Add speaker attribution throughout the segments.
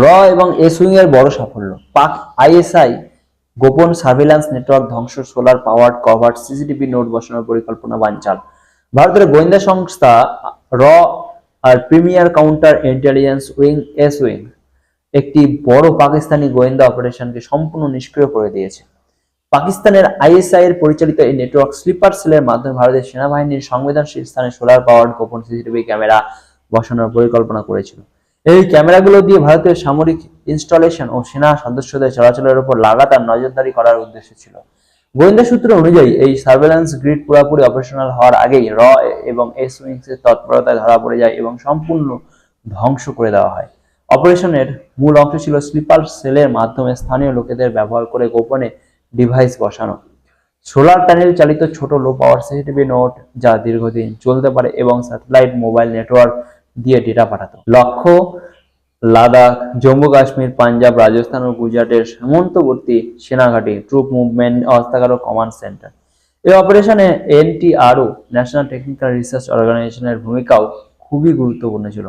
Speaker 1: র এবং S wing এর বড় সাফল্য, পাক আইএসআই গোপন সার্ভেলান্স নেটওয়ার্ক ধ্বংস, solar powered covered CCTV node বসানোর পরিকল্পনা বানচাল। ভারতের গোয়েন্দা সংস্থা র আর premier counter intelligence wing S wing একটি বড় পাকিস্তানি গোয়েন্দা অপারেশনকে সম্পূর্ণ নিষ্ক্রিয় করে দিয়েছে। পাকিস্তানের আইএসআই এর পরিচালিত এই নেটওয়ার্ক স্লিপার সেলের মাধ্যমে ভারতের সেনাবাহিনীর সংবেদনশীল স্থানে সোলার পাওয়ার্ড গোপন সিসিটিভি ক্যামেরা বসানোর পরিকল্পনা করেছিল। এই ক্যামেরাগুলো দিয়ে ভারতের সামরিক ইনস্টলেশন ও সেনা সদস্যদের চলাচলের উপর লাগাতার নজরদারি করার উদ্দেশ্য ছিল। গোয়েন্দা সূত্র অনুযায়ী এই সার্ভেলেন্স গ্রিড পুরোপুরি অপারেশনাল হওয়ার আগেই র এবং এস উইংসের তৎপরতায় ধরা পড়ে যায় এবং সম্পূর্ণ ধ্বংস করে দেওয়া হয়। অপারেশনের মূল অংশ ছিল স্লিপার সেলের মাধ্যমে স্থানীয় লোকেদের ব্যবহার করে গোপনে ডিভাইস বসানো, সোলার প্যানেল চালিত ছোট লো পাওয়ার সিসিটিভি নোট যা দীর্ঘদিন চলতে পারে এবং স্যাটেলাইট মোবাইল নেটওয়ার্ক দিয়ে ডেটা পাঠাতো। লক্ষ্য লাদাখ, জম্মু কাশ্মীর, পাঞ্জাব, রাজস্থান ও গুজরাটের সীমান্তবর্তী সেনাঘাঁটি, ট্রুপ মুভমেন্ট, হস্তাগার ও কমান্ড সেন্টার। এই অপারেশনে এনটিআরও ন্যাশনাল টেকনিক্যাল রিসার্চ অর্গানাইজেশনের ভূমিকাও খুবই গুরুত্বপূর্ণ ছিল।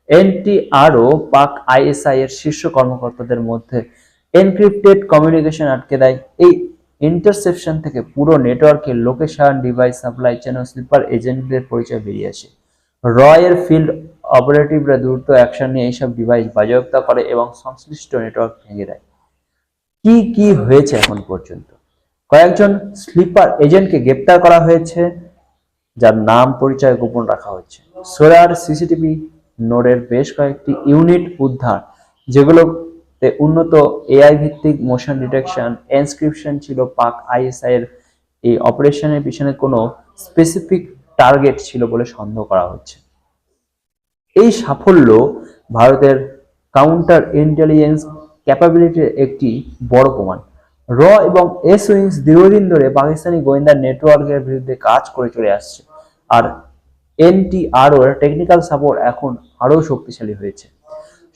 Speaker 1: এনটিআরও পাক আইএসআই এর শীর্ষ কর্মকর্তাদের মধ্যে এনক্রিপ্টেড কমিউনিকেশন আটকে দেয়। এই ইন্টারসেপশন থেকে পুরো নেটওয়ার্কের লোকেশন, ডিভাইস, সাপ্লাই চেন ও স্লিপার এজেন্টদের পরিচয় বেরিয়ে আসে। র এর ফিল্ড অপারেটিভরা দ্রুত অ্যাকশন নিয়ে এইসব ডিভাইস বাজেয়াপ্ত করে এবং সংশ্লিষ্ট নেটওয়ার্ক ভেঙে দেয়। কি কি হয়েছে এখন পর্যন্ত? কয়েকজন স্লিপার এজেন্টকে গ্রেপ্তার করা হয়েছে, যার নাম পরিচয় গোপন রাখা হচ্ছে। সোলার সিসিটিভি নোডের বেশ কয়েকটি ইউনিট উদ্ধার, যেগুলোতে উন্নত এআই ভিত্তিক মোশন ডিটেকশন এনক্রিপশন ছিল। পাক আইএসআই এর এই অপারেশনের পিছনে কোনো স্পেসিফিক টার্গেট ছিল বলে সন্দেহ করা হচ্ছে। এই সাফল্য ভারতের কাউন্টার ইন্টেলিজেন্স ক্যাপাবিলিটির একটি বড় প্রমাণ। র এবং এস উইংস দীর্ঘদিন ধরে পাকিস্তানি গোয়েন্দা নেটওয়ার্কের বিরুদ্ধে কাজ করে চলে আসছে, আর এনটিআরও এর টেকনিক্যাল সাপোর্ট এখন আরও শক্তিশালী হয়েছে।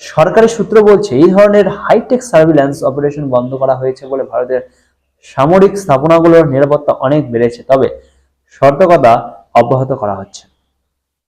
Speaker 1: সরকারি সূত্র বলছে এই ধরনের হাইটেক সার্ভিল্যান্স অপারেশন বন্ধ করা হয়েছে বলে ভারতের সামরিক স্থাপনাগুলোর নিরাপত্তা অনেক বেড়েছে, তবে সতর্কতা অব্যাহত করা হচ্ছে।